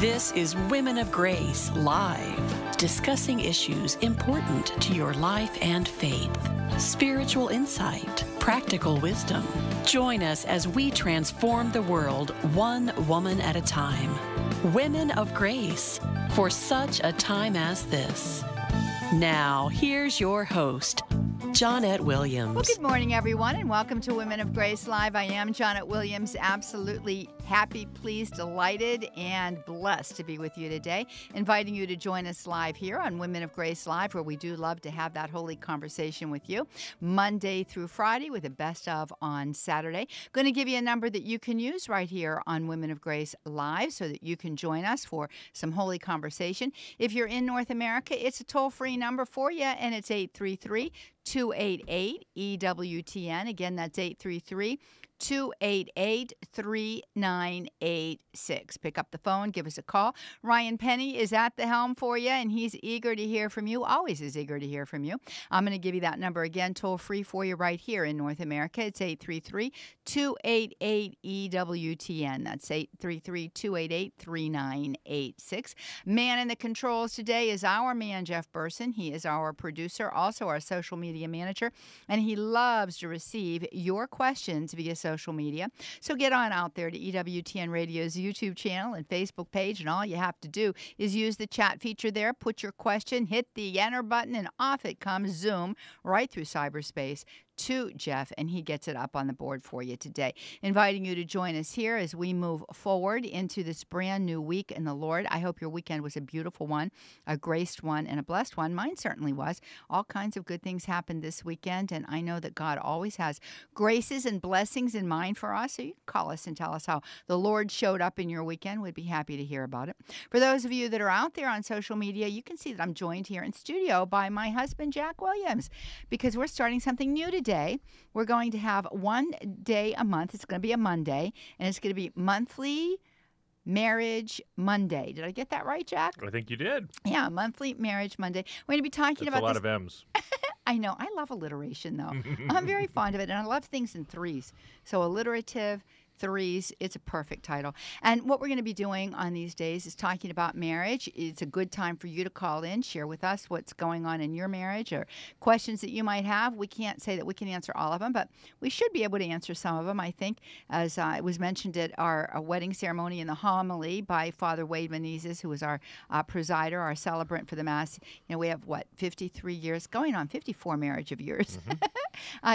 This is Women of Grace Live, discussing issues important to your life and faith. Spiritual insight, practical wisdom. Join us as we transform the world one woman at a time. Women of Grace, for such a time as this. Now, here's your host, Johnnette Williams. Well, good morning, everyone, and welcome to Women of Grace Live. I am Johnnette Williams, absolutely happy, pleased, delighted, and blessed to be with you today, inviting you to join us live here on Women of Grace Live, where we do love to have that holy conversation with you, Monday through Friday, with a best of on Saturday. Going to give you a number that you can use right here on Women of Grace Live so that you can join us for some holy conversation. If you're in North America, it's a toll-free number for you, and it's 833-288-EWTN. Again, that's 833-288-3986. Pick up the phone, give us a call. Ryan Penny is at the helm for you, and he's eager to hear from you, always is eager to hear from you. I'm going to give you that number again, toll-free for you right here in North America. It's 833-288-EWTN. That's 833-288-3986. Man in the controls today is our man, Jeff Burson. He is our producer, also our social media manager, and he loves to receive your questions via social media. So get on out there to EWTN Radio's YouTube channel and Facebook page, and all you have to do is use the chat feature there, put your question, hit the enter button, and off it comes, zoom, right through cyberspace to Jeff, and he gets it up on the board for you today. Inviting you to join us here as we move forward into this brand new week in the Lord. I hope your weekend was a beautiful one, a graced one, and a blessed one. Mine certainly was. All kinds of good things happened this weekend, and I know that God always has graces and blessings in mind for us. So you can call us and tell us how the Lord showed up in your weekend. We'd be happy to hear about it. For those of you that are out there on social media, you can see that I'm joined here in studio by my husband, Jack Williams, because we're starting something new today. We're going to have one day a month. It's going to be a Monday, and it's going to be Monthly Marriage Monday. Did I get that right, Jack? I think you did. Yeah, Monthly Marriage Monday. We're going to be talking about a lot of M's. I know. I love alliteration, though. I'm very fond of it, and I love things in threes. So alliterative, threes, it's a perfect title. And what we're going to be doing on these days is talking about marriage. It's a good time for you to call in, share with us what's going on in your marriage or questions that you might have. We can't say that we can answer all of them, but we should be able to answer some of them, I think, as it was mentioned at our wedding ceremony in the homily by Father Wade Menezes, who was our presider, our celebrant for the Mass. You know, we have, 53 years, going on 54 marriage of years.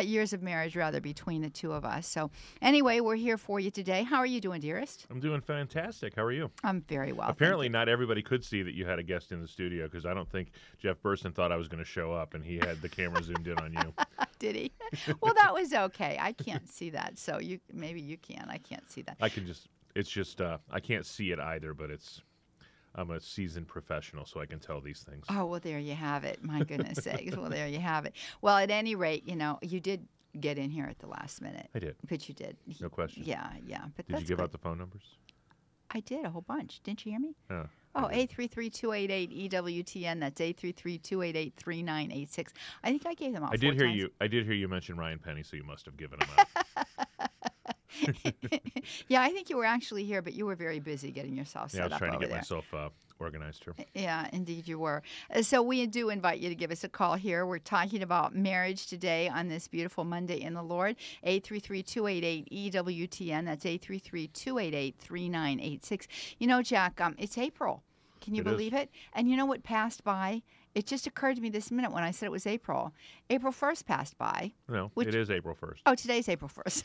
Years of marriage, rather, between the two of us. So anyway, we're here for you today. How are you doing, dearest? I'm doing fantastic. How are you? I'm very well. Apparently not everybody could see that you had a guest in the studio, because I don't think Jeff Burson thought I was going to show up, and he had the camera zoomed in on you. Did he? Well, that was okay. I can't see that, so maybe you can. I can't see that. I can't see it either, but I'm a seasoned professional, so I can tell these things. Oh, well, there you have it. My goodness sakes. Well, there you have it. Well, at any rate, you did get in here at the last minute. I did. But you did. No question. Yeah. But did you give out the phone numbers? I did, a whole bunch. Didn't you hear me? Yeah. Oh, 833-288-EWTN. That's 833-288-3986. I think I gave them all. I did hear you mention Ryan Penny, so you must have given him out. Yeah, I think you were actually here, but you were very busy getting yourself set up over there. I was trying to get myself organized here. Yeah, indeed you were. So we do invite you to give us a call here. We're talking about marriage today on this beautiful Monday in the Lord. 833-288-EWTN. That's 833-288-3986. You know, Jack, it's April. Can you believe it? And you know what passed by? It just occurred to me this minute when I said it was April. April 1st passed by. No, it is April 1st. Oh, today's April 1st.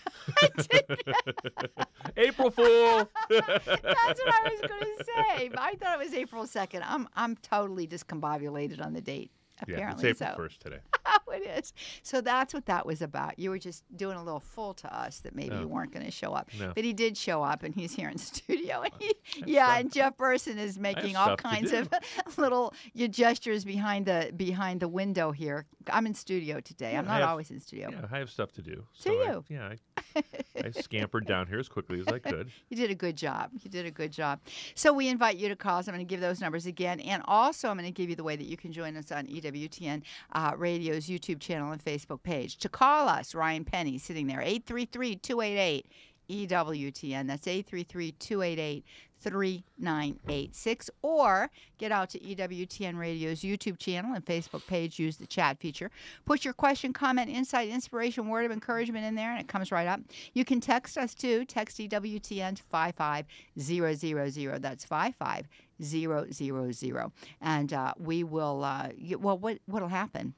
April Fool! That's what I was going to say. I thought it was April 2nd. I'm totally discombobulated on the date. Apparently, it's April 1st today. Oh, it is. So that's what that was about. You were just doing a little fool to us that maybe you weren't going to show up. No. But he did show up, and he's here in studio. And Jeff Burson is making all kinds of little gestures behind the window here. I'm in studio today. Yeah, I'm not always in studio. Yeah, I have stuff to do. Do you? I scampered down here as quickly as I could. You did a good job. So we invite you to call us. I'm going to give those numbers again. And also, I'm going to give you the way that you can join us on EWTN Radio's YouTube channel and Facebook page. To call us, Ryan Penny sitting there, 833-288 EWTN. That's 833-288-3986. Or get out to EWTN Radio's YouTube channel and Facebook page. Use the chat feature. Put your question, comment, insight, inspiration, word of encouragement in there, and it comes right up. You can text us, too. Text EWTN to 55000. That's 55000. And we will, what'll happen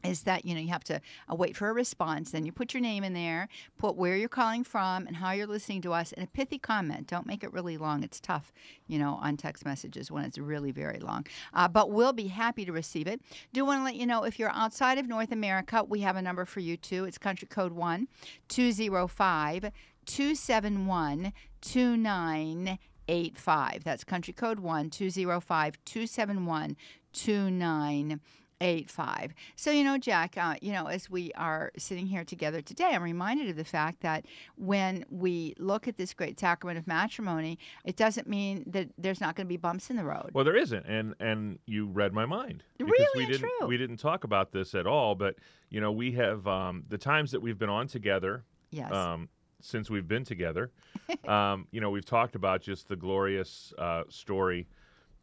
is that, you have to wait for a response. Then you put your name in there, put where you're calling from and how you're listening to us, and a pithy comment. Don't make it really long. It's tough, on text messages when it's really very long. But we'll be happy to receive it. Do want to let you know, if you're outside of North America, we have a number for you, too. It's country code 1-205-271-2985. That's country code 1-205-271-2985. So, Jack, as we are sitting here together today, I'm reminded of the fact that when we look at this great sacrament of matrimony, it doesn't mean that there's not going to be bumps in the road. Well, there isn't, and you read my mind. Really, we didn't talk about this at all, but we have the times that we've been on together. Yes. Since we've been together, we've talked about just the glorious story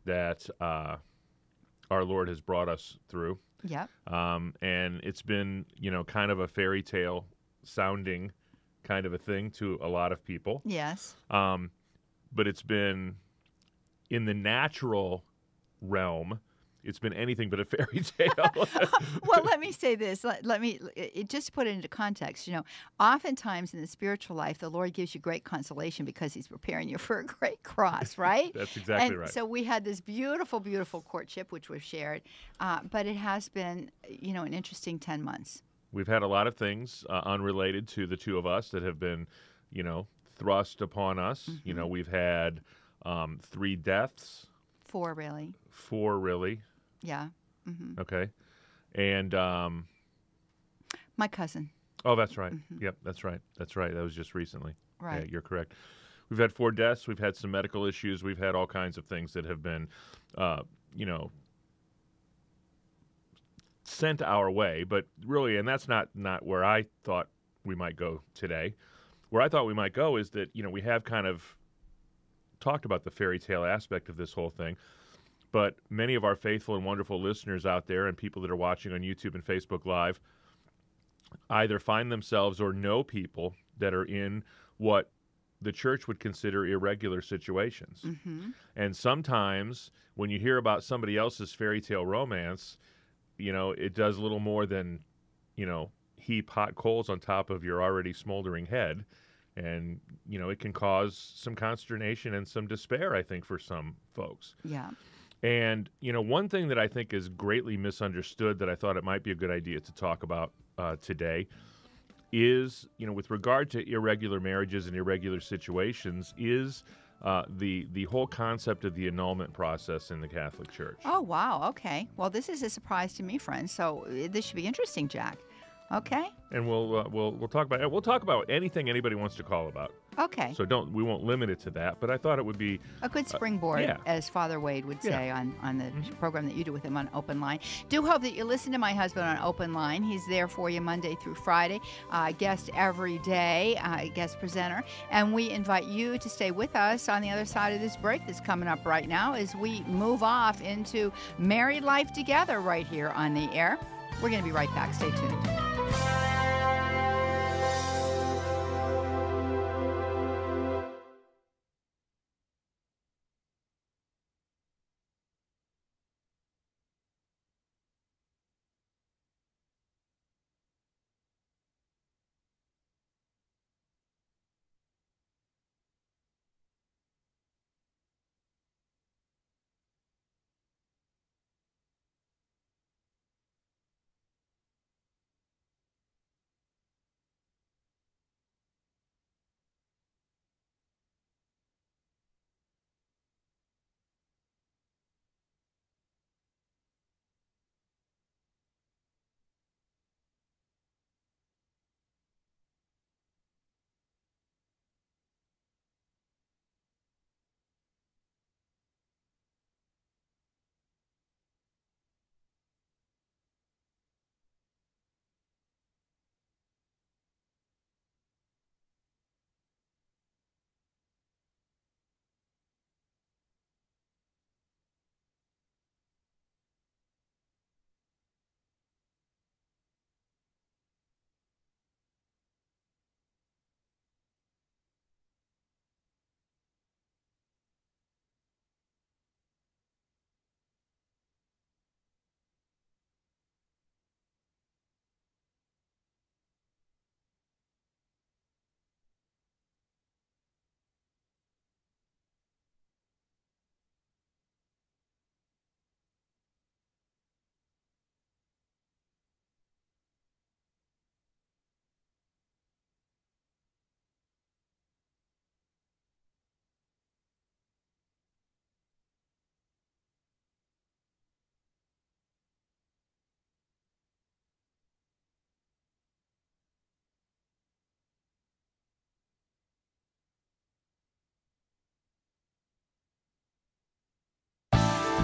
that our Lord has brought us through. Yep. And it's been, kind of a fairy tale sounding kind of a thing to a lot of people. Yes. But it's been in the natural realm. It's been anything but a fairy tale. Well, let me say this. Let me just put it into context. Oftentimes in the spiritual life, the Lord gives you great consolation because He's preparing you for a great cross, right? That's exactly right. So we had this beautiful, beautiful courtship, which was shared, but it has been, an interesting 10 months. We've had a lot of things unrelated to the two of us that have been, thrust upon us. Mm-hmm. We've had 3 deaths. 4, really. 4, really. Yeah. Mm-hmm. Okay. And my cousin. Oh, that's right. Mm-hmm. Yep, that's right. That's right. That was just recently. Right. Yeah, you're correct. We've had 4 deaths. We've had some medical issues. We've had all kinds of things that have been, sent our way. But really, and that's not where I thought we might go today. Where I thought we might go is that, we have kind of talked about the fairy tale aspect of this whole thing. But many of our faithful and wonderful listeners out there and people that are watching on YouTube and Facebook Live either find themselves or know people that are in what the church would consider irregular situations. Mm-hmm. And sometimes when you hear about somebody else's fairy tale romance, it does little more than, heap hot coals on top of your already smoldering head. And, it can cause some consternation and some despair, I think, for some folks. Yeah. And, one thing that I think is greatly misunderstood that I thought it might be a good idea to talk about today is, with regard to irregular marriages and irregular situations, is the whole concept of the annulment process in the Catholic Church. Oh, wow. Okay. Well, this is a surprise to me, friends. So this should be interesting, Jack. Okay. And we'll talk about it. We'll talk about anything anybody wants to call about. Okay. So we won't limit it to that. But I thought it would be a good springboard, yeah. as Father Wade would say on the program that you do with him on Open Line. Do hope that you listen to my husband on Open Line. He's there for you Monday through Friday, guest every day, guest presenter. And we invite you to stay with us on the other side of this break that's coming up right now as we move off into married life together right here on the air. We're going to be right back. Stay tuned.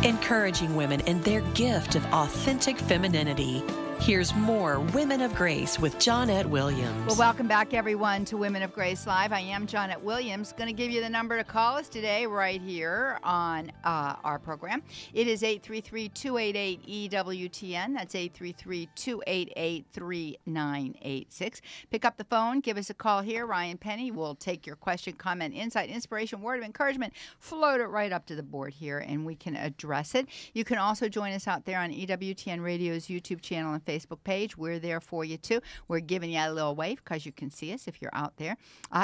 encouraging women in their gift of authentic femininity. Here's more Women of Grace with Johnnette Williams. Well, welcome back, everyone, to Women of Grace Live. I am Johnnette Williams. Going to give you the number to call us today right here on our program. It is 833-288-EWTN. That's 833-288-3986. Pick up the phone. Give us a call here. Ryan Penny will take your question, comment, insight, inspiration, word of encouragement, float it right up to the board here, and we can address it. You can also join us out there on EWTN Radio's YouTube channel and Facebook page. We're there for you too. We're giving you a little wave because you can see us if you're out there.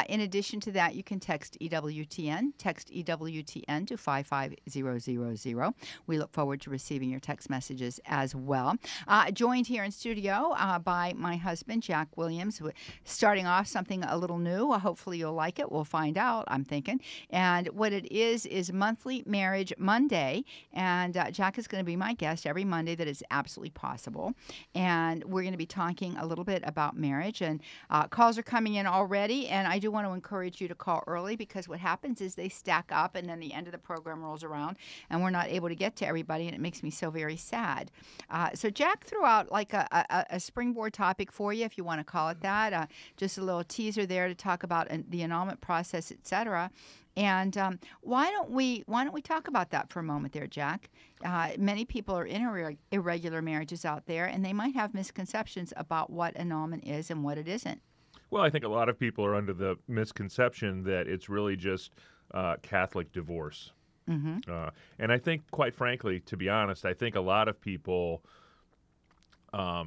In addition to that, you can text EWTN. Text EWTN to 55000. We look forward to receiving your text messages as well. Joined here in studio by my husband, Jack Williams, starting off something a little new. Hopefully you'll like it. We'll find out, I'm thinking. And what it is Monthly Marriage Monday. And Jack is going to be my guest every Monday that is absolutely possible. And we're going to be talking a little bit about marriage. And calls are coming in already. And I do want to encourage you to call early, because what happens is they stack up and then the end of the program rolls around and we're not able to get to everybody. And it makes me so very sad. So Jack threw out like a springboard topic for you, if you want to call it that. Just a little teaser there to talk about the annulment process, etc. And why don't we talk about that for a moment there, Jack? Many people are in irregular marriages out there, and they might have misconceptions about what annulment is and what it isn't. Well, I think a lot of people are under the misconception that it's really just Catholic divorce. Mm-hmm. And I think, quite frankly, to be honest, I think a lot of people are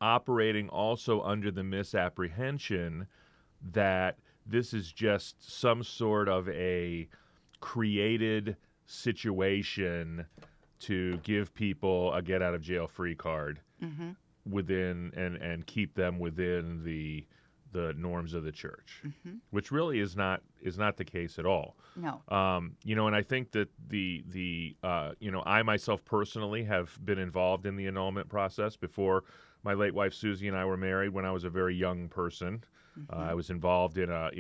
operating also under the misapprehension that this is just some sort of a created situation to give people a get-out-of-jail-free card mm-hmm. within and keep them within the norms of the church, mm-hmm. which really is not the case at all. No. And I think that I myself personally have been involved in the annulment process before my late wife Susie and I were married. When I was a very young person, mm-hmm. I was involved in a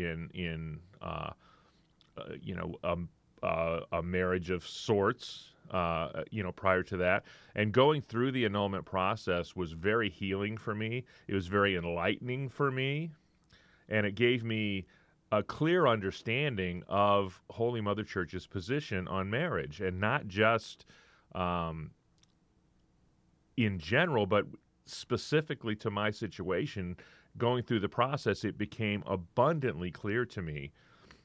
marriage of sorts. Prior to that, and going through the annulment process was very healing for me. It was very enlightening for me, and it gave me a clear understanding of Holy Mother Church's position on marriage, and not just in general, but specifically to my situation. Going through the process, it became abundantly clear to me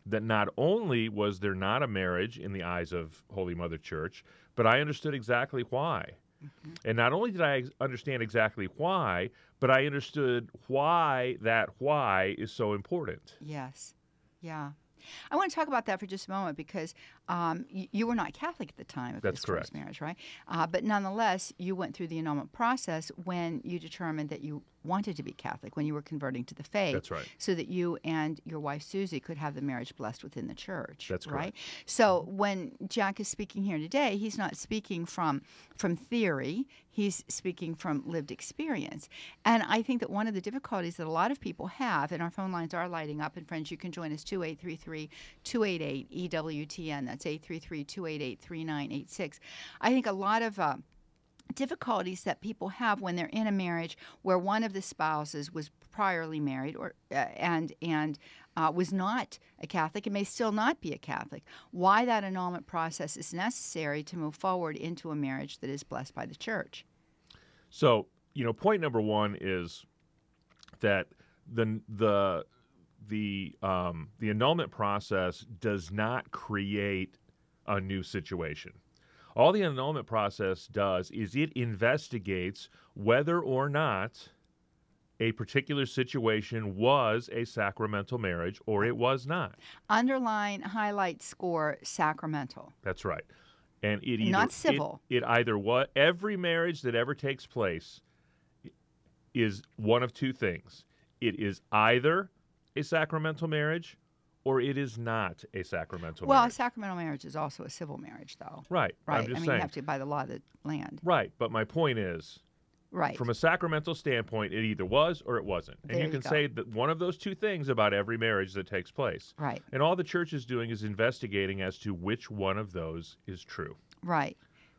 that not only was there not a marriage in the eyes of Holy Mother Church, but I understood exactly why. Mm-hmm. And not only did I understand exactly why, but I understood why that why is so important. Yes. Yeah. I want to talk about that for just a moment, because you were not Catholic at the time of That's this correct. first marriage, right? But nonetheless, you went through the annulment process when you determined that you wanted to be Catholic, when you were converting to the faith. That's right. So that you and your wife Susie could have the marriage blessed within the church. That's right. correct. So when Jack is speaking here today, he's not speaking from theory. He's speaking from lived experience. And I think that one of the difficulties that a lot of people have, and our phone lines are lighting up, and friends, you can join us 2-833-288-EWTN. That's 833-288-3986. I think a lot of difficulties that people have when they're in a marriage where one of the spouses was priorly married or and was not a Catholic and may still not be a Catholic, why that annulment process is necessary to move forward into a marriage that is blessed by the church. So, point number one is that the annulment process does not create a new situation. All the annulment process does is it investigates whether or not a particular situation was a sacramental marriage or it was not. Underline, highlight, score, sacramental. That's right. And it either, not civil. It either was, every marriage that ever takes place is one of two things. It is either a sacramental marriage or it is not a sacramental marriage. Well, a sacramental marriage is also a civil marriage, though. Right. Right. I'm just saying. You have to by the law of the land. Right. But my point is, Right. From a sacramental standpoint, it either was or it wasn't. And There you you can go. say that one of those two things about every marriage that takes place. Right. And all the church is doing is investigating as to which one of those is true. Right.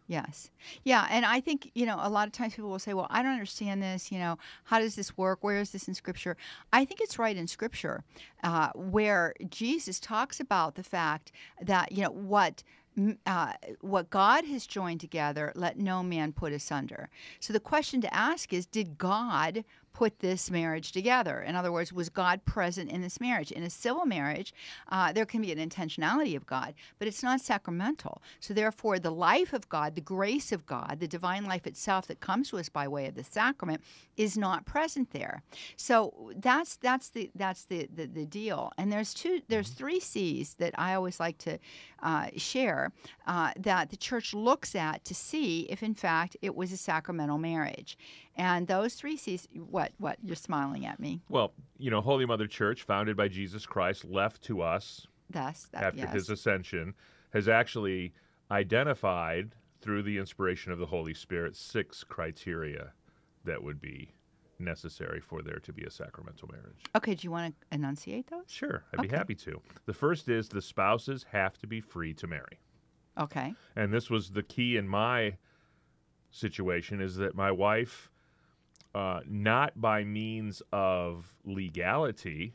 Yes. Yeah. And I think, a lot of times people will say, well, I don't understand this. How does this work? Where is this in Scripture? I think it's right in Scripture where Jesus talks about the fact that, what God has joined together, let no man put asunder. So the question to ask is, did God put this marriage together? In other words, was God present in this marriage? In a civil marriage, there can be an intentionality of God, but it's not sacramental. So therefore, the life of God, the grace of God, the divine life itself that comes to us by way of the sacrament is not present there. So that's the deal. And there's three C's that I always like to share that the church looks at to see if, in fact, it was a sacramental marriage. And those three C's, what? You're smiling at me. Well, Holy Mother Church, founded by Jesus Christ, left to us after his ascension, has actually identified, through the inspiration of the Holy Spirit, 6 criteria that would be necessary for there to be a sacramental marriage. Okay, do you want to enunciate those? Sure, I'd be happy to. The first is the spouses have to be free to marry. Okay. And this was the key in my situation, is that my wife, not by means of legality,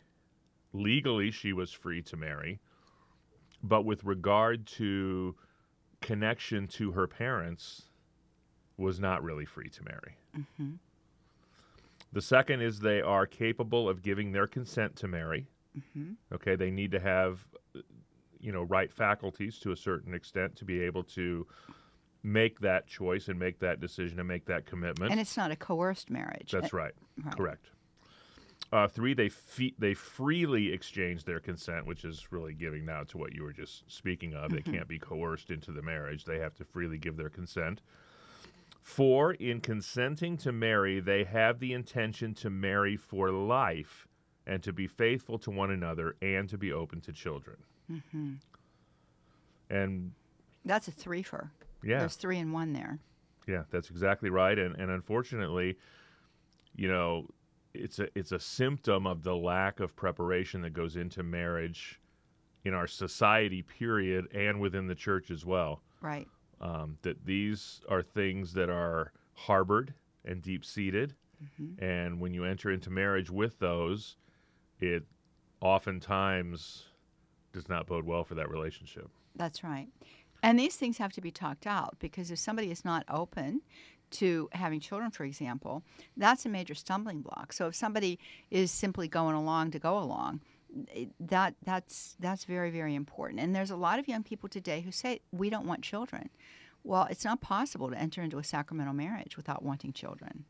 legally she was free to marry, but with regard to connection to her parents, was not really free to marry. Mm-hmm. The second is they are capable of giving their consent to marry. Mm-hmm. Okay, they need to have, right faculties to a certain extent to be able to make that choice and make that decision and make that commitment. And it's not a coerced marriage. That's right. Right. Correct. 3, they freely exchange their consent, which is really giving now to what you were just speaking of. They can't be coerced into the marriage. They have to freely give their consent. 4, in consenting to marry, they have the intention to marry for life and to be faithful to one another and to be open to children. Mm-hmm. And that's a threefer. Yeah. There's 3 in 1 there. Yeah, that's exactly right. And unfortunately, it's a symptom of the lack of preparation that goes into marriage in our society, period, and within the church as well. Right. That these are things that are harbored and deep-seated. Mm-hmm. And when you enter into marriage with those, it oftentimes does not bode well for that relationship. That's right. And these things have to be talked out, because if somebody is not open to having children, for example, that's a major stumbling block. So if somebody is simply going along to go along, that's very, very important. And there's a lot of young people today who say, we don't want children. Well, it's not possible to enter into a sacramental marriage without wanting children.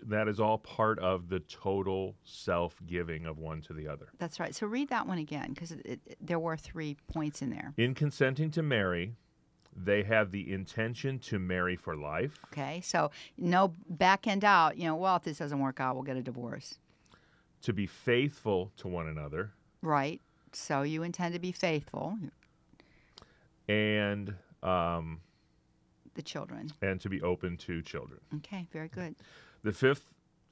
That is all part of the total self-giving of one to the other. That's right. So read that one again, because there were 3 points in there. In consenting to marry, they have the intention to marry for life. Okay, so no back end out. Well, if this doesn't work out, we'll get a divorce. To be faithful to one another. Right. So you intend to be faithful. And the children. And to be open to children. Okay, very good. The 5th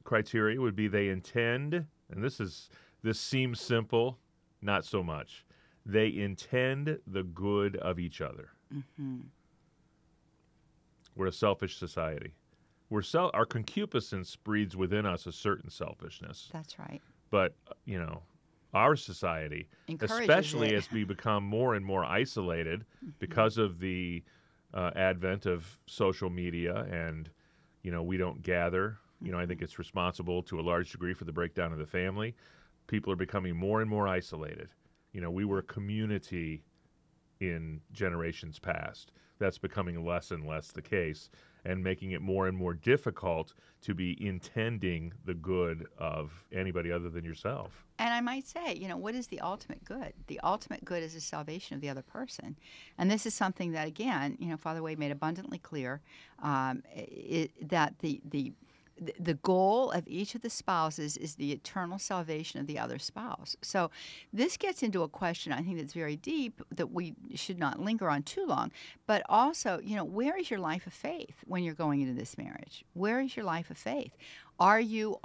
criteria would be they intend, and this seems simple, not so much. They intend the good of each other. Mm-hmm. We're a selfish society. Our concupiscence breeds within us a certain selfishness. That's right. But, our society, especially as we become more and more isolated because of the advent of social media and, we don't gather. I think it's responsible to a large degree for the breakdown of the family. People are becoming more and more isolated. We were a community in generations past. That's becoming less and less the case, and making it more and more difficult to be intending the good of anybody other than yourself. And I might say, what is the ultimate good? The ultimate good is the salvation of the other person. And this is something that, again, Father Wade made abundantly clear that the the goal of each of the spouses is the eternal salvation of the other spouse. So this gets into a question I think that's very deep that we should not linger on too long. But also, where is your life of faith when you're going into this marriage? Where is your life of faith? Are you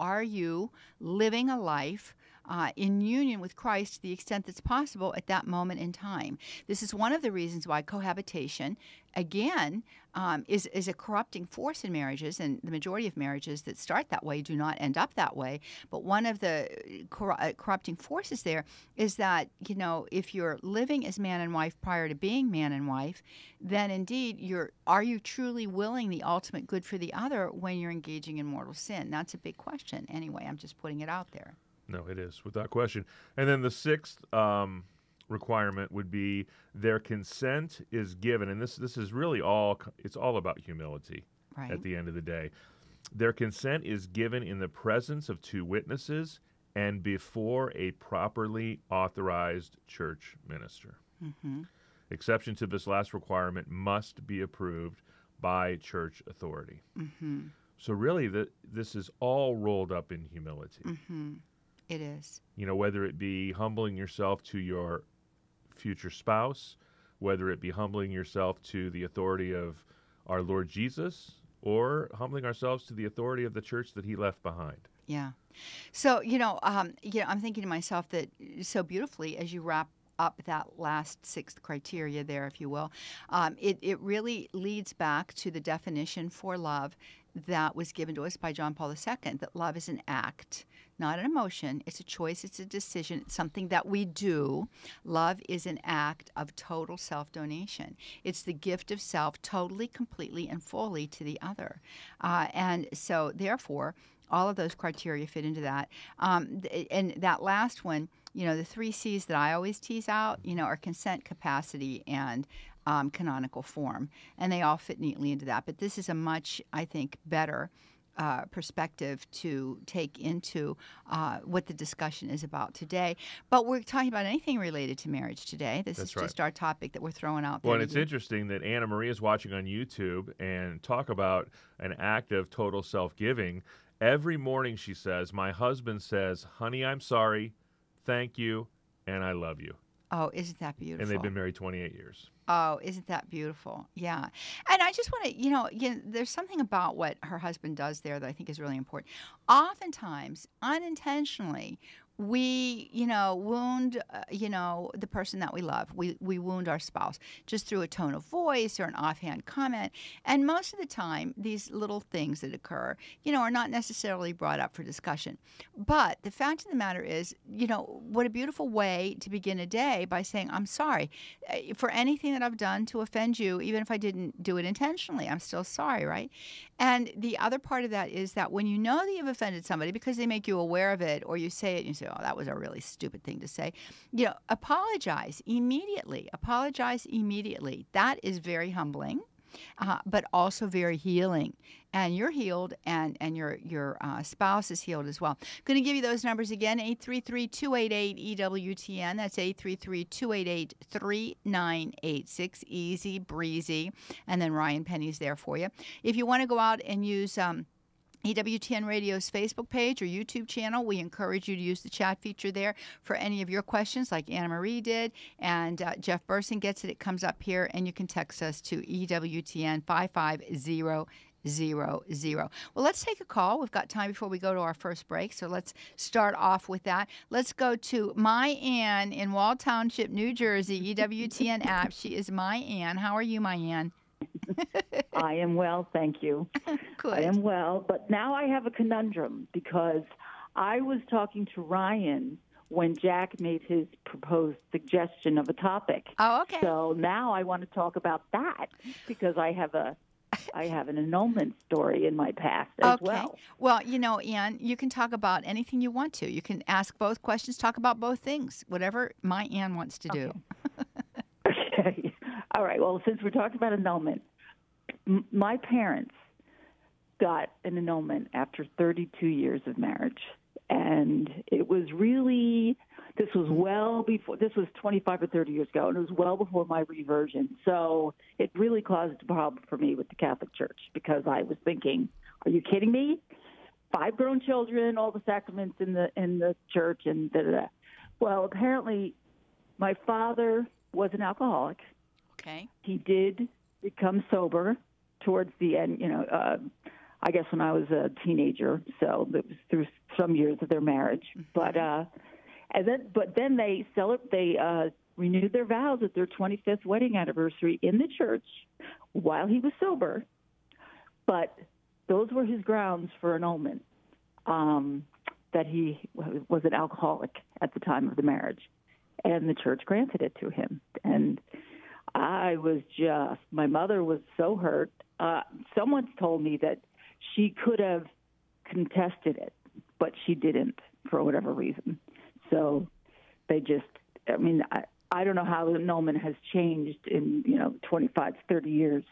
living a life in union with Christ to the extent that's possible at that moment in time? This is one of the reasons why cohabitation, again, is a corrupting force in marriages, and the majority of marriages that start that way do not end up that way. But one of the corrupting forces there is that, if you're living as man and wife prior to being man and wife, then indeed are you truly willing the ultimate good for the other when you're engaging in mortal sin? That's a big question. Anyway, I'm just putting it out there. No, it is, without question. And then the sixth requirement would be their consent is given. And this is really it's all about humility at the end of the day. Their consent is given in the presence of two witnesses and before a properly authorized church minister. Mm-hmm. Exception to this last requirement must be approved by church authority. Mm-hmm. So really, this is all rolled up in humility. Mm-hmm. It is. Whether it be humbling yourself to your future spouse, whether it be humbling yourself to the authority of our Lord Jesus, or humbling ourselves to the authority of the church that he left behind. Yeah. So, I'm thinking to myself that so beautifully as you wrap up that last sixth criteria there, if you will, it really leads back to the definition for love that was given to us by John Paul II, that love is an act, not an emotion. It's a choice. It's a decision. It's something that we do. Love is an act of total self-donation. It's the gift of self totally, completely, and fully to the other. And so, therefore, all of those criteria fit into that. And that last one, the 3 C's that I always tease out, are consent, capacity, and canonical form. And they all fit neatly into that. But this is a much, I think, better perspective to take into what the discussion is about today. But we're talking about anything related to marriage today. This is just our topic that we're throwing out there. Well, and it's interesting that Anna Marie is watching on YouTube and talk about an act of total self-giving. Every morning she says, my husband says, honey, I'm sorry, thank you, and I love you. Oh, isn't that beautiful? And they've been married 28 years. Oh, isn't that beautiful? Yeah. And I just want to, there's something about what her husband does there that I think is really important. Oftentimes, unintentionally, we, wound, the person that we love. We wound our spouse just through a tone of voice or an offhand comment. And most of the time, these little things that occur, are not necessarily brought up for discussion. But the fact of the matter is, what a beautiful way to begin a day by saying, I'm sorry for anything that I've done to offend you, even if I didn't do it intentionally. I'm still sorry, right? And the other part of that is that when you know that you've offended somebody because they make you aware of it, or you say it and you say, oh, that was a really stupid thing to say, apologize immediately. Apologize immediately. That is very humbling, but also very healing. And you're healed, and your spouse is healed as well. I'm going to give you those numbers again, 833-288-EWTN. That's 833-288-3986. Easy breezy. And then Ryan Penny's there for you. If you want to go out and use EWTN Radio's Facebook page or YouTube channel, we encourage you to use the chat feature there for any of your questions like Anna Marie did, and Jeff Burson gets it. It comes up here, and you can text us to EWTN 55000. Well, let's take a call. We've got time before we go to our first break, so let's start off with that. Let's go to My Ann in Wall Township, New Jersey, EWTN app. She is My Ann. How are you, My Ann? I am well, thank you. Good. I am well, but now I have a conundrum because I was talking to Ryan when Jack made his proposed suggestion of a topic. Oh, okay. So now I want to talk about that because I have an annulment story in my past as well. Well, Ann, you can talk about anything you want to. You can ask both questions, talk about both things, whatever My Ann wants to do. Okay. All right. Well, since we're talking about annulment, my parents got an annulment after 32 years of marriage. And it was really, this was 25 or 30 years ago, and it was well before my reversion. So it really caused a problem for me with the Catholic Church because I was thinking, are you kidding me? 5 grown children, all the sacraments in the church, and da da da. Well, apparently, my father was an alcoholic. Okay. He did become sober towards the end. I guess when I was a teenager, so it was through some years of their marriage. Mm-hmm. But then they renewed their vows at their 25th wedding anniversary in the church while he was sober. But those were his grounds for annulment, that he was an alcoholic at the time of the marriage. And the church granted it to him. And my mother was so hurt. Someone told me that she could have contested it, but she didn't for whatever reason. So they I don't know how the annulment has changed in, 25, 30 years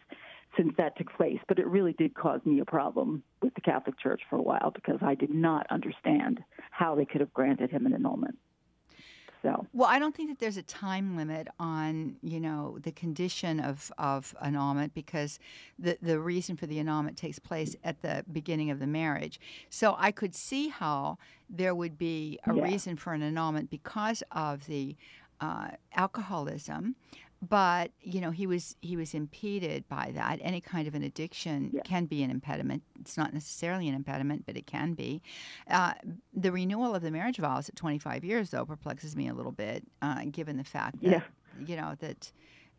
since that took place, but it really did cause me a problem with the Catholic Church for a while because I did not understand how they could have granted him an annulment. So. Well, I don't think that there's a time limit on, the condition of annulment because the reason for the annulment takes place at the beginning of the marriage. So I could see how there would be a reason for an annulment because of the alcoholism. But, he was impeded by that. Any kind of an addiction can be an impediment. It's not necessarily an impediment, but it can be. The renewal of the marriage vows at 25 years, though, perplexes me a little bit, given the fact that,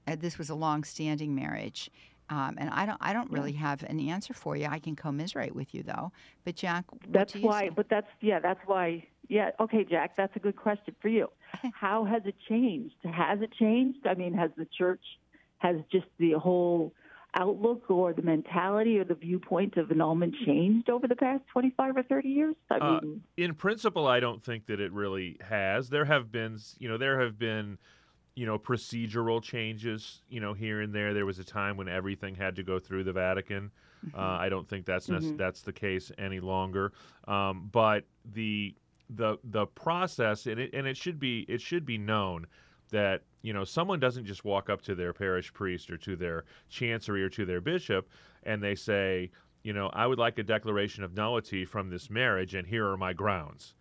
that this was a long-standing marriage. And I don't really have an answer for you. I can commiserate with you, though. But, Jack, what do you say? That's why. Yeah, okay, Jack, that's a good question for you. How has it changed? Has it changed? I mean, has just the whole outlook or the mentality or the viewpoint of annulment changed over the past 25 or 30 years? In principle, I don't think that it really has. There have been, procedural changes, here and there. There was a time when everything had to go through the Vatican. I don't think that's that's the case any longer. But the process, and it should be known that someone doesn't just walk up to their parish priest or to their chancery or to their bishop and they say, I would like a declaration of nullity from this marriage, and here are my grounds.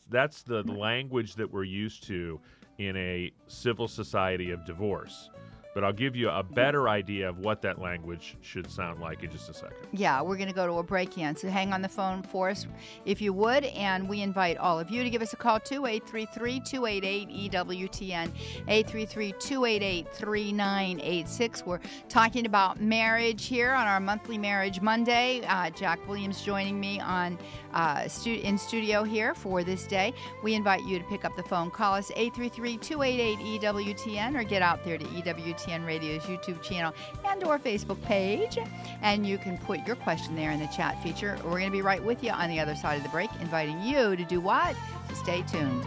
That's the language that we're used to in a civil society of divorce. But I'll give you a better idea of what that language should sound like in just a second. Yeah, we're going to go to a break, Ian. So hang on the phone for us if you would. And we invite all of you to give us a call, 833-288-EWTN, 833-288-3986. We're talking about marriage here on our monthly Marriage Monday. Jack Williams joining me on in studio here for this day. We invite you to pick up the phone. Call us 833-288-EWTN or get out there to EWTN Radio's YouTube channel and or Facebook page, and you can put your question there in the chat feature. We're going to be right with you on the other side of the break, inviting you to do what? Stay tuned.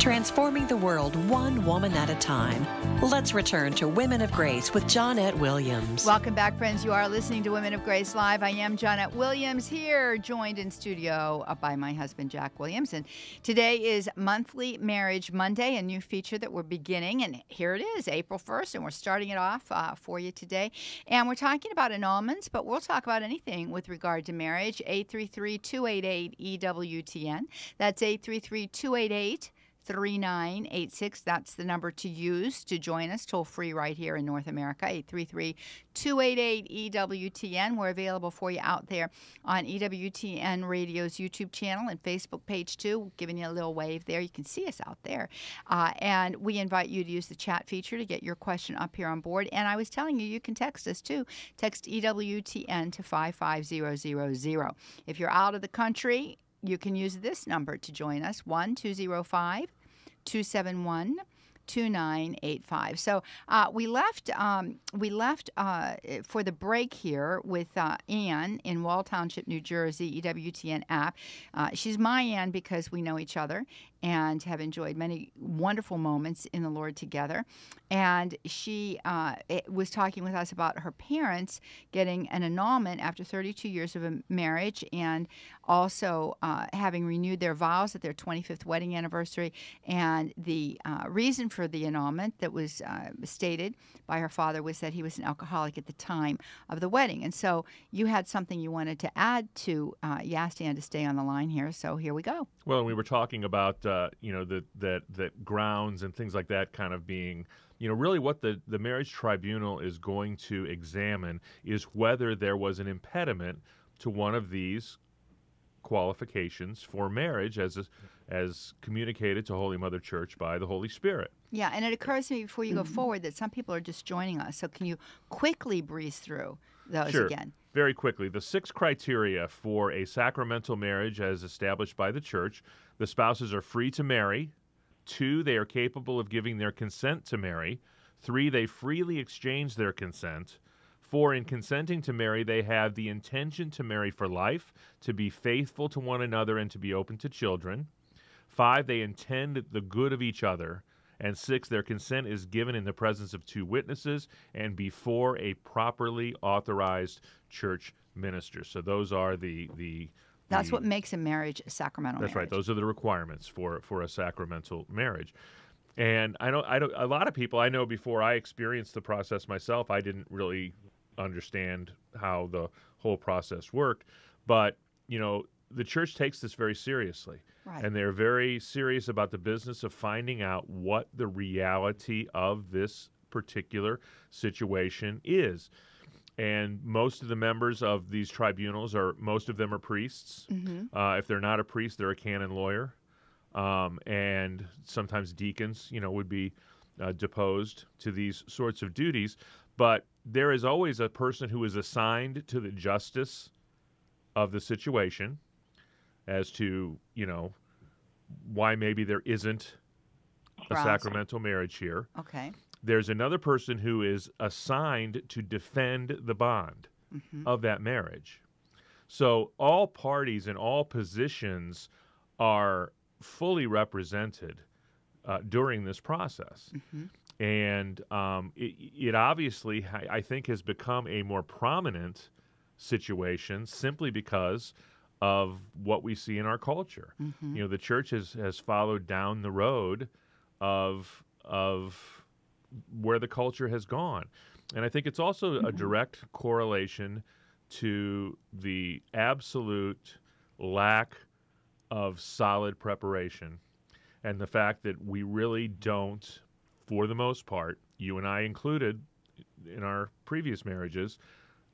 transforming the world one woman at a time. Let's return to Women of Grace with Johnnette Williams. Welcome back, friends. You are listening to Women of Grace Live. I am Johnnette Williams, here joined in studio by my husband, Jack Williams. And today is Monthly Marriage Monday, a new feature that we're beginning. And here it is, April 1st, and we're starting it off for you today. And we're talking about annulments, but we'll talk about anything with regard to marriage. 833-288-EWTN. That's 833-288-3986. That's the number to use to join us, toll free right here in North America, 833-288-EWTN. We're available for you out there on EWTN Radio's YouTube channel and Facebook page too, giving you a little wave there. You can see us out there. And we invite you to use the chat feature to get your question up here on board. And I was telling you, you can text us too. Text EWTN to 55000. If you're out of the country, you can use this number to join us, 1-205-271-2985. So we left for the break here with Ann in Wall Township, New Jersey, EWTN app. She's my Ann because we know each other and have enjoyed many wonderful moments in the Lord together. And she was talking with us about her parents getting an annulment after 32 years of a marriage, and also having renewed their vows at their 25th wedding anniversary. And the reason for the annulment that was stated by her father was that he was an alcoholic at the time of the wedding. And so you had something you wanted to add to, you asked Ann to stay on the line here, so here we go. Well, we were talking about that grounds and things like that kind of being, really what the marriage tribunal is going to examine is whether there was an impediment to one of these qualifications for marriage as communicated to Holy Mother Church by the Holy Spirit. Yeah, and it occurs to me before you go forward that some people are just joining us. So can you quickly breeze through those again? Very quickly. The 6 criteria for a sacramental marriage as established by the Church: the spouses are free to marry. 2, they are capable of giving their consent to marry. 3, they freely exchange their consent. 4, in consenting to marry, they have the intention to marry for life, to be faithful to one another, and to be open to children. 5, they intend the good of each other. And 6, their consent is given in the presence of 2 witnesses and before a properly authorized church minister. So those are That's what makes a marriage a sacramental marriage. That's right. Those are the requirements for a sacramental marriage. And I know a lot of people I know, before I experienced the process myself, I didn't really understand how the whole process worked. But, the Church takes this very seriously. Right. And they're very serious about the business of finding out what the reality of this particular situation is. And most of the members of these tribunals most of them are priests. Mm-hmm. If they're not a priest, they're a canon lawyer. And sometimes deacons, would be deposed to these sorts of duties. But there is always a person who is assigned to the justice of the situation as to, why maybe there isn't a sacramental marriage here. Okay. There's another person who is assigned to defend the bond of that marriage. So all parties and all positions are fully represented during this process. And it obviously, I think, has become a more prominent situation simply because of what we see in our culture. The Church has followed down the road of where the culture has gone. And I think it's also a direct correlation to the absolute lack of solid preparation and the fact that we really don't, for the most part, you and I included in our previous marriages,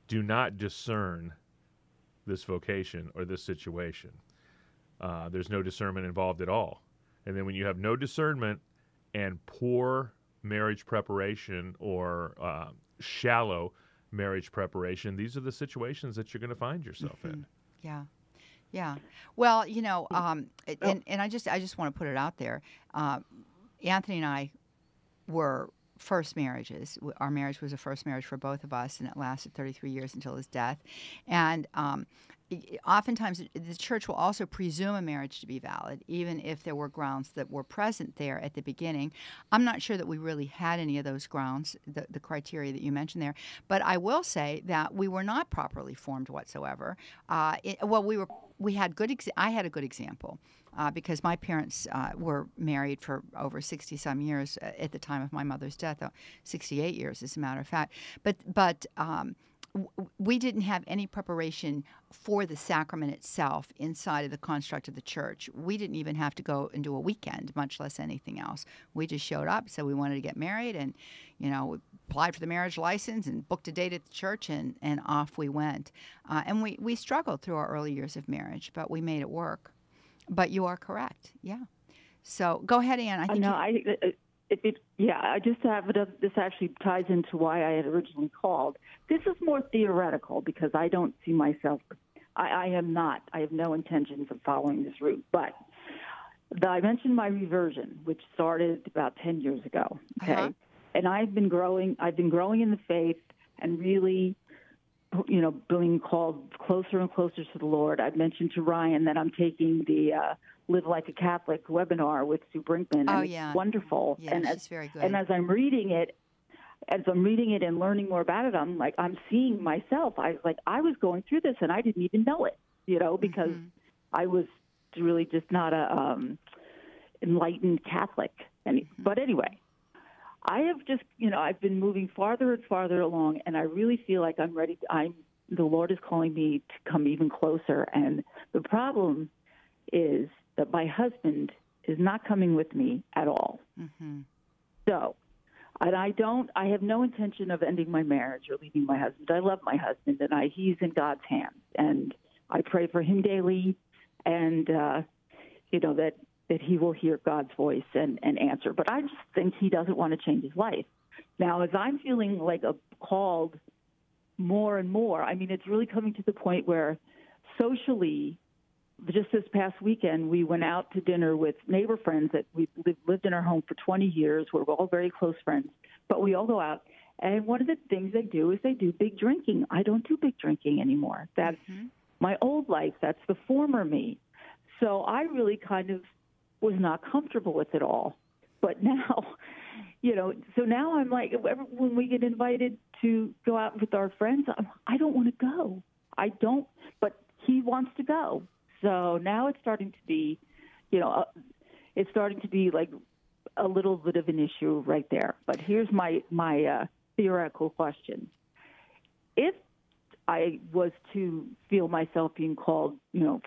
do not discern this vocation or this situation. There's no discernment involved at all. And then when you have no discernment and poor marriage preparation or shallow marriage preparation, these are the situations that you're going to find yourself in. Yeah. Yeah. Well, and I just want to put it out there. Anthony and I were first marriages. Our marriage was a first marriage for both of us, and it lasted 33 years until his death. And oftentimes the church will also presume a marriage to be valid, even if there were grounds that were present there at the beginning. I'm not sure that we really had any of those grounds, the criteria that you mentioned there. But I will say that we were not properly formed whatsoever. We had good. I had a good example. Because my parents were married for over 60-some years at the time of my mother's death, 68 years, as a matter of fact. But we didn't have any preparation for the sacrament itself inside of the construct of the church. We didn't even have to go and do a weekend, much less anything else. We just showed up, said we wanted to get married, and we applied for the marriage license and booked a date at the church, and off we went. And we struggled through our early years of marriage, but we made it work. But you are correct, yeah. So go ahead, Ann. I just have this actually ties into why I had originally called. This is more theoretical because I don't see myself. I am not. I have no intentions of following this route. But I mentioned my reversion, which started about 10 years ago. Okay, and I've been growing. I've been growing in the faith and really, being called closer and closer to the Lord. I've mentioned to Ryan that I'm taking the Live Like a Catholic webinar with Sue Brinkman. And it's wonderful. Yeah, she's very good. And as I'm reading it and learning more about it, I'm seeing myself. I was going through this and I didn't even know it, because I was really just not a enlightened Catholic. But anyway, I have just, I've been moving farther and farther along, and I really feel like I'm ready. The Lord is calling me to come even closer. And the problem is that my husband is not coming with me at all. Mm-hmm. So, and I have no intention of ending my marriage or leaving my husband. I love my husband, and he's in God's hands. And I pray for him daily, and, that he will hear God's voice and answer. But I just think he doesn't want to change his life. Now, as I'm feeling like called more and more, it's really coming to the point where socially, just this past weekend, we went out to dinner with neighbor friends that we've lived in our home for 20 years. We're all very close friends, but we all go out. And one of the things they do is they do big drinking. I don't do big drinking anymore. That's my old life. That's the former me. So I really kind of was not comfortable with it all. But now, so now I'm like, when we get invited to go out with our friends, I don't want to go. I don't, but he wants to go. So now it's starting to be, like a little bit of an issue right there. But here's my theoretical question. If I was to feel myself being called,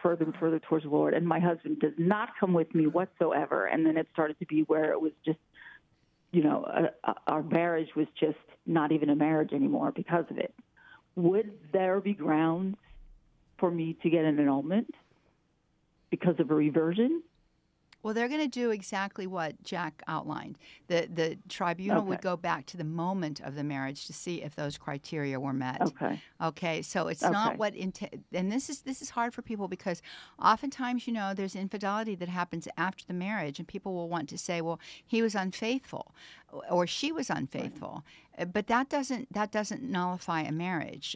further and further towards the Lord, and my husband does not come with me whatsoever, and then it started to be where it was just, our marriage was just not even a marriage anymore because of it, would there be grounds for me to get an annulment because of a reversion? Well, they're going to do exactly what Jack outlined. The tribunal would go back to the moment of the marriage to see if those criteria were met. Okay. So it's not what and this is hard for people because oftentimes, there's infidelity that happens after the marriage, and people will want to say, well, he was unfaithful or she was unfaithful. But that doesn't nullify a marriage.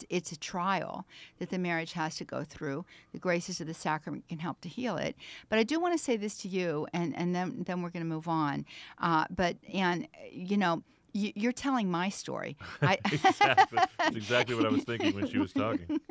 It's a trial that the marriage has to go through. The graces of the sacrament can help to heal it. But I do want to say this to you, and then we're going to move on. But Ann, you're telling my story. Exactly. That's exactly what I was thinking when she was talking.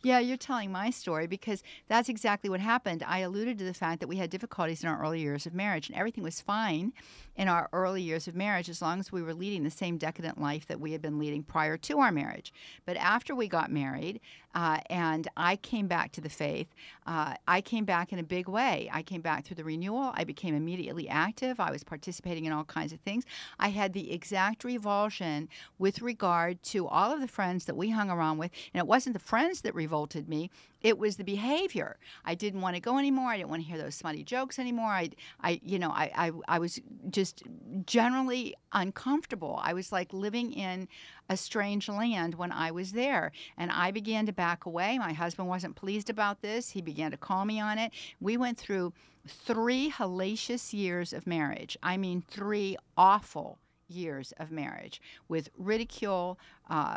Yeah, you're telling my story because that's exactly what happened. I alluded to the fact that we had difficulties in our early years of marriage, and everything was fine in our early years of marriage as long as we were leading the same decadent life that we had been leading prior to our marriage. But after we got married and I came back to the faith, I came back in a big way. I came back through the renewal. I became immediately active. I was participating in all kinds of things. I had the exact revulsion with regard to all of the friends that we hung around with. And it wasn't the friends that revolted me. It was the behavior. I didn't want to go anymore. I didn't want to hear those smutty jokes anymore. I was just generally uncomfortable. I was like living in a strange land when I was there. And I began to back away. My husband wasn't pleased about this. He began to call me on it. We went through 3 hellacious years of marriage. I mean, 3 awful years of marriage with ridicule,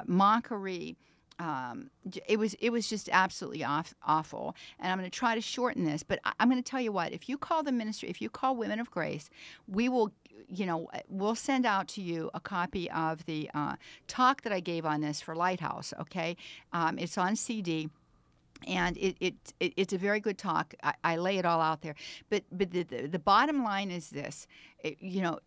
mockery, it was just absolutely awful. And I'm going to try to shorten this, but I'm going to tell you what, if you call the ministry, if you call Women of Grace, we will, we'll send out to you a copy of the talk that I gave on this for Lighthouse, okay? It's on CD. And it's a very good talk. I lay it all out there. But the bottom line is this.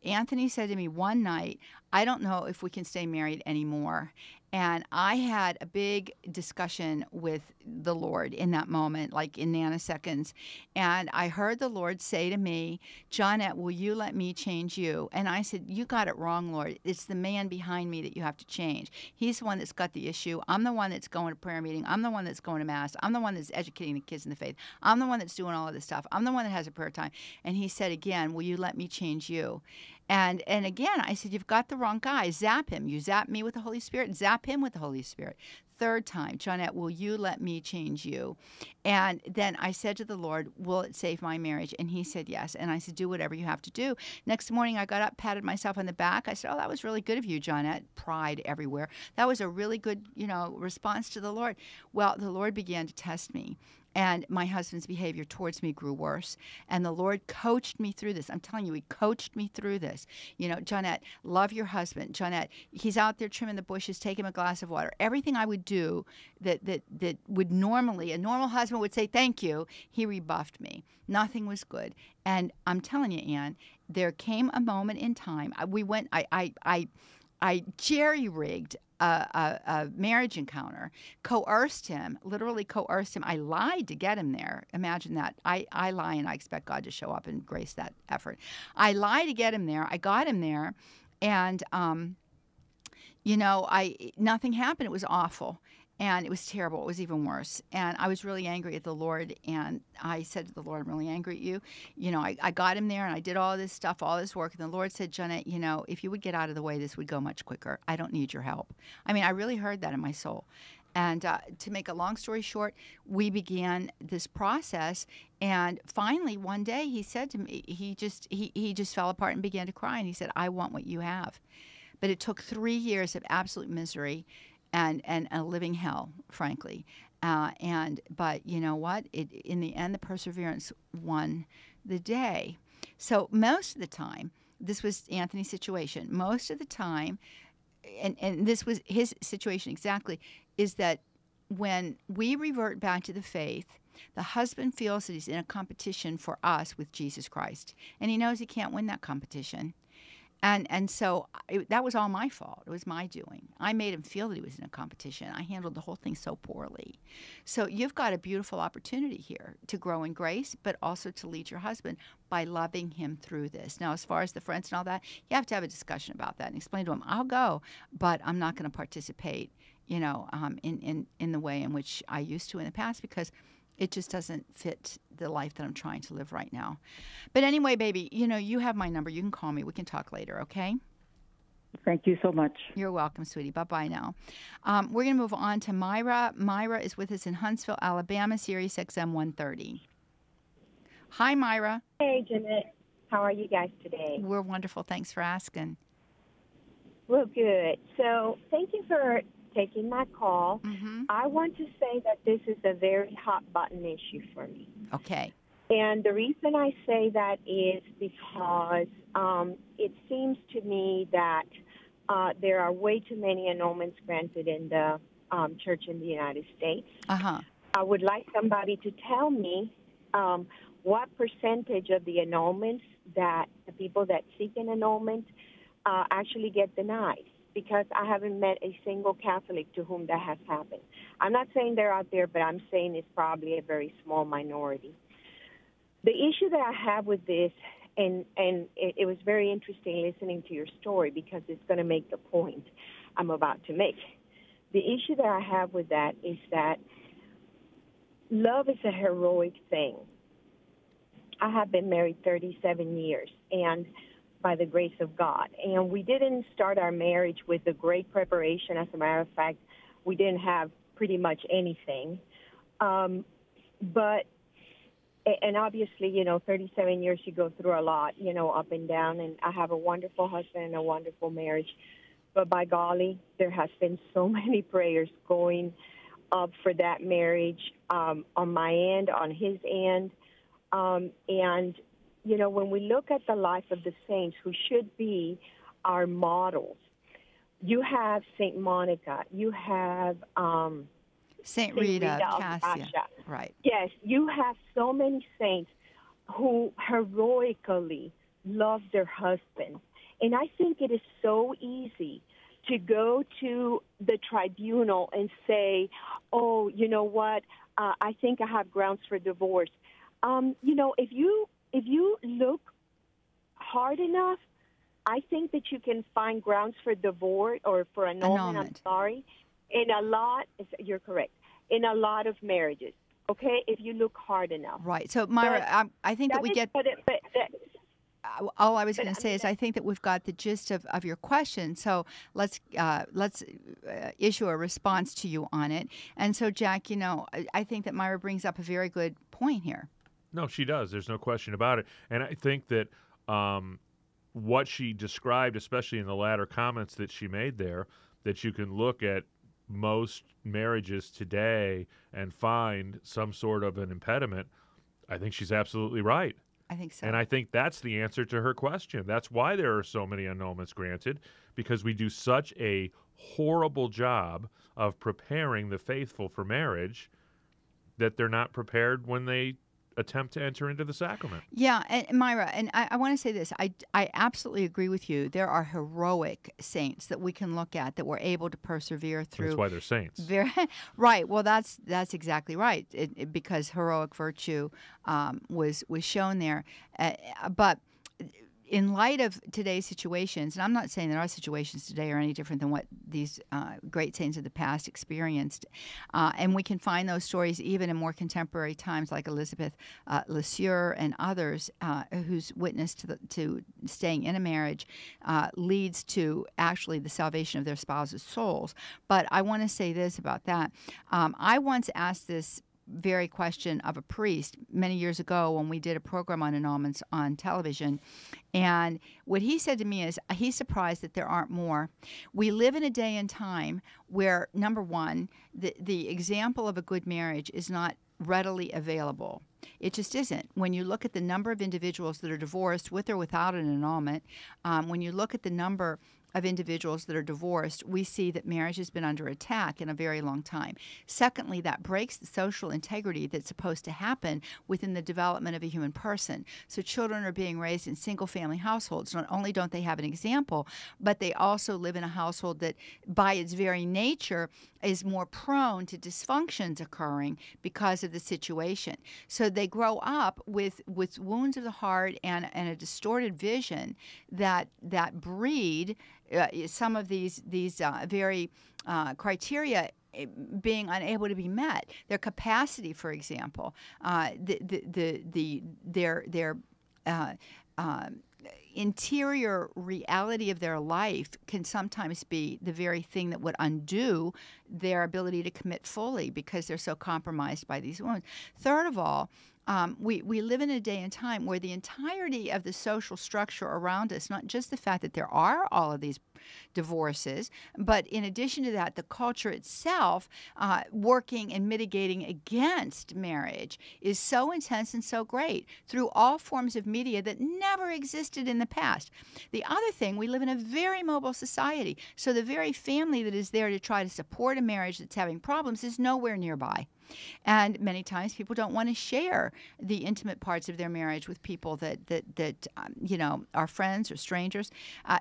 Anthony said to me one night, I don't know if we can stay married anymore. And I had a big discussion with the Lord in that moment, like in nanoseconds. And I heard the Lord say to me, Johnnette, will you let me change you? And I said, you got it wrong, Lord. It's the man behind me that you have to change. He's the one that's got the issue. I'm the one that's going to prayer meeting. I'm the one that's going to Mass. I'm the one that's educating the kids in the faith. I'm the one that's doing all of this stuff. I'm the one that has a prayer time. And he said again, will you let me change you? And again, I said, you've got the wrong guy. Zap him. You zap me with the Holy Spirit. Zap him with the Holy Spirit. Third time, Johnnette, will you let me change you? And then I said to the Lord, will it save my marriage? And he said yes. And I said, do whatever you have to do. Next morning, I got up, patted myself on the back. I said, oh, that was really good of you, Johnnette. Pride everywhere. That was a really good, response to the Lord. Well, the Lord began to test me. And my husband's behavior towards me grew worse. And the Lord coached me through this. I'm telling you, he coached me through this. Johnnette, love your husband. Johnnette, he's out there trimming the bushes, take him a glass of water. Everything I would do that would normally, a normal husband would say, thank you, he rebuffed me. Nothing was good. And I'm telling you, Ann, there came a moment in time. I jerry-rigged a marriage encounter, literally coerced him. I lied to get him there. Imagine that. I lie and I expect God to show up and grace that effort. I lied to get him there. I got him there, and nothing happened. It was awful. And it was terrible. It was even worse. And I was really angry at the Lord. And I said to the Lord, I'm really angry at you. I got him there and I did all this stuff, all this work. And the Lord said, Johnnette, if you would get out of the way, this would go much quicker. I don't need your help. I mean, I really heard that in my soul. And to make a long story short, we began this process. And finally, one day he said to me, he just fell apart and began to cry. And he said, I want what you have. But it took 3 years of absolute misery and a living hell, frankly. But you know what? In the end, the perseverance won the day. So most of the time, this was Anthony's situation. Most of the time, and this was his situation exactly, is that when we revert back to the faith, the husband feels that he's in a competition for us with Jesus Christ. And he knows he can't win that competition. And so that was all my fault. It was my doing. I made him feel that he was in a competition. I handled the whole thing so poorly. So you've got a beautiful opportunity here to grow in grace, but also to lead your husband by loving him through this. Now, as far as the friends and all that, you have to have a discussion about that and explain to him, I'll go, but I'm not going to participate, in the way in which I used to in the past, because it just doesn't fit the life that I'm trying to live right now. But anyway, baby, you have my number. You can call me. We can talk later, okay? Thank you so much. You're welcome, sweetie. Bye-bye now. We're going to move on to Myra. Myra is with us in Huntsville, Alabama, Sirius XM 130. Hi, Myra. Hey, Johnnette. How are you guys today? We're wonderful. Thanks for asking. Well, good. So thank you for taking my call. Mm-hmm. I want to say that this is a very hot-button issue for me. Okay. And the reason I say that is because it seems to me that there are way too many annulments granted in the church in the United States. Uh-huh. I would like somebody to tell me what percentage of the annulments that the people that seek an annulment actually get denied, because I haven't met a single Catholic to whom that has happened. I'm not saying they're out there, but I'm saying it's probably a very small minority. The issue that I have with this, and it was very interesting listening to your story, because it's going to make the point I'm about to make. The issue that I have with that is that love is a heroic thing. I have been married 37 years, and by the grace of God. And we didn't start our marriage with a great preparation. As a matter of fact, we didn't have pretty much anything. But obviously, 37 years, you go through a lot, up and down. And I have a wonderful husband and a wonderful marriage. but by golly, there has been so many prayers going up for that marriage on my end, on his end. And, you know, when we look at the life of the saints who should be our models, you have St. Monica, you have St. Rita of Cassia. Cassia. Right. Yes, you have so many saints who heroically love their husbands. And I think it is so easy to go to the tribunal and say, oh, you know what, I think I have grounds for divorce. You know, if you look hard enough, I think that you can find grounds for divorce or for annulment. You're correct, in a lot of marriages, okay, if you look hard enough. Right. So, Myra, I think that we get... all I was going to say is I think that we've got the gist of your question. So let's issue a response to you on it. And so, Jack, you know, I think that Myra brings up a very good point here. No, she does. There's no question about it. And I think that what she described, especially in the latter comments that she made there, that you can look at most marriages today and find some sort of an impediment, I think she's absolutely right. I think so. And I think that's the answer to her question. That's why there are so many annulments granted, because we do such a horrible job of preparing the faithful for marriage that they're not prepared when they attempt to enter into the sacrament. Yeah, and Myra, and I want to say this. I absolutely agree with you. There are heroic saints that we can look at that were able to persevere through. That's why they're saints. Right. Well, that's exactly right. Because heroic virtue was shown there, but. In light of today's situations, and I'm not saying that our situations today are any different than what these great saints of the past experienced, and we can find those stories even in more contemporary times, like Elizabeth LeSueur and others, whose witness to staying in a marriage leads to actually the salvation of their spouses' souls. But I want to say this about that. I once asked this very question of a priest many years ago when we did a program on annulments on television. And what he said to me is he's surprised that there aren't more. We live in a day and time where, number one, the example of a good marriage is not readily available. It just isn't. When you look at the number of individuals that are divorced with or without an annulment, when you look at the number of individuals that are divorced, we see that marriage has been under attack in a very long time. Secondly, that breaks the social integrity that's supposed to happen within the development of a human person. So children are being raised in single-family households. Not only don't they have an example, but they also live in a household that, by its very nature, is more prone to dysfunctions occurring because of the situation. So they grow up with wounds of the heart and a distorted vision that breed some of these very criteria being unable to be met. Their capacity, for example, their interior reality of their life can sometimes be the very thing that would undo their ability to commit fully because they're so compromised by these wounds. Third of all, we live in a day and time where the entirety of the social structure around us, not just the fact that there are all of these divorces, but in addition to that, the culture itself working and mitigating against marriage is so intense and so great through all forms of media that never existed in the past. The other thing, we live in a very mobile society, so the very family that is there to try to support a marriage that's having problems is nowhere nearby. And many times people don't want to share the intimate parts of their marriage with people that are friends or strangers.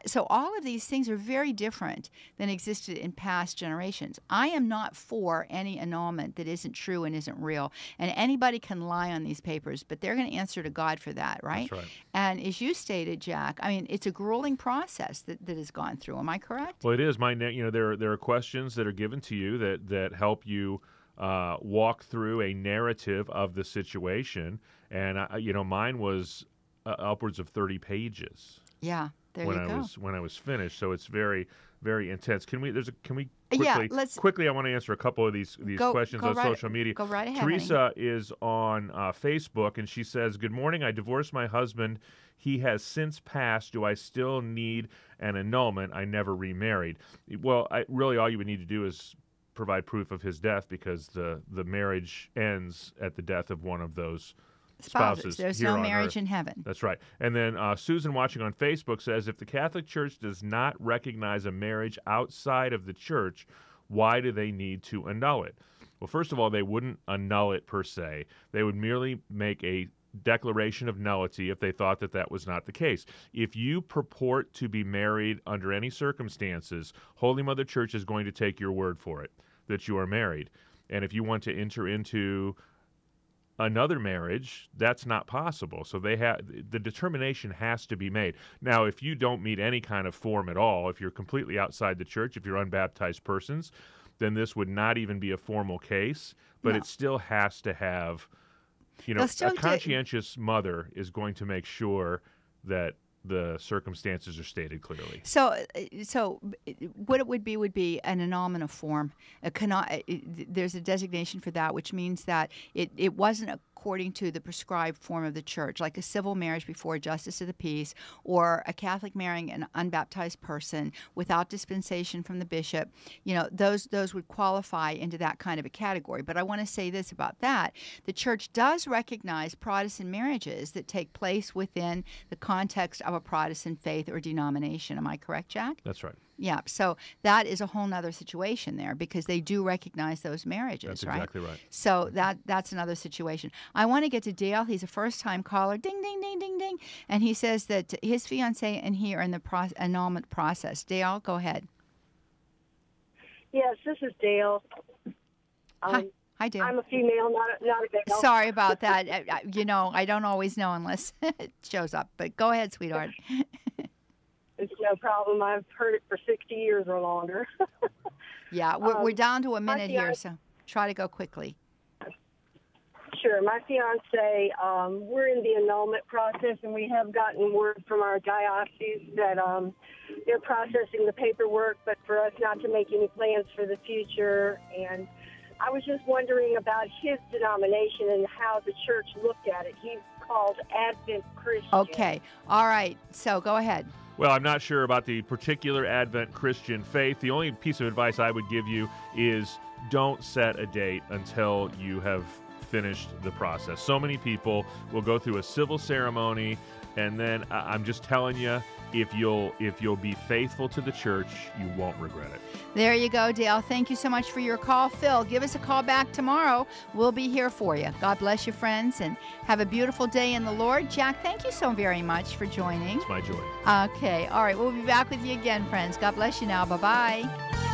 So all of these things are very different than existed in past generations. I am not for any annulment that isn't true and isn't real. And anybody can lie on these papers, but they're going to answer to God for that, right? That's right. And as you stated, Jack, I mean, it's a grueling process that has gone through. Am I correct? Well, it is. There are questions that are given to you that help you walk through a narrative of the situation, and mine was upwards of 30 pages. Yeah. There when you I go. was finished. So it's very, very intense. Can we quickly? Yeah, quickly. I want to answer a couple of these questions on social media. Go right ahead. Teresa is on Facebook, and she says, "Good morning. I divorced my husband. He has since passed. Do I still need an annulment? I never remarried." Well, really, all you would need to do is provide proof of his death, because the marriage ends at the death of one of those spouses. There's here no on marriage Earth. in heaven. That's right. And then Susan, watching on Facebook, says, if the Catholic Church does not recognize a marriage outside of the church, why do they need to annul it? Well, first of all, they wouldn't annul it per se. They would merely make a declaration of nullity if they thought that that was not the case. If you purport to be married under any circumstances, Holy Mother Church is going to take your word for it that you are married. And if you want to enter into another marriage, that's not possible. So the determination has to be made. Now, if you don't meet any kind of form at all, if you're completely outside the church, if you're unbaptized persons, then this would not even be a formal case, but it still has to have, a conscientious mother is going to make sure that the circumstances are stated clearly. So what it would be an annulment of form. There's a designation for that, which means that it wasn't according to the prescribed form of the church, like a civil marriage before a justice of the peace, or a Catholic marrying an unbaptized person without dispensation from the bishop. Those would qualify into that kind of a category. But I want to say this about that. The church does recognize Protestant marriages that take place within the context of a Protestant faith or denomination. Am I correct, Jack? That's right. Yeah, so that is a whole nother situation there, because they do recognize those marriages, That's exactly right. So that's another situation. I want to get to Dale. He's a first-time caller. Ding, ding, ding, ding, ding. And he says that his fiancée and he are in the annulment process. Dale, go ahead. Yes, this is Dale. Hi, Dale. I'm a female, not a male. Sorry about that. I don't always know unless it shows up. But go ahead, sweetheart. It's no problem. I've heard it for 60 years or longer. Yeah, we're down to a minute here, so try to go quickly. Sure. My fiance, we're in the annulment process, and we have gotten word from our diocese that they're processing the paperwork, but for us not to make any plans for the future. And I was just wondering about his denomination and how the church looked at it. He's called Advent Christian. Okay. All right. So go ahead. Well, I'm not sure about the particular Advent Christian faith. The only piece of advice I would give you is don't set a date until you have finished the process. So many people will go through a civil ceremony, and then I'm just telling you, if you'll be faithful to the church, you won't regret it. There you go, Dale. Thank you so much for your call. Phil, give us a call back tomorrow. We'll be here for you. God bless you, friends, and have a beautiful day in the Lord. Jack, thank you so very much for joining. It's my joy. Okay. All right. We'll be back with you again, friends. God bless you now. Bye-bye.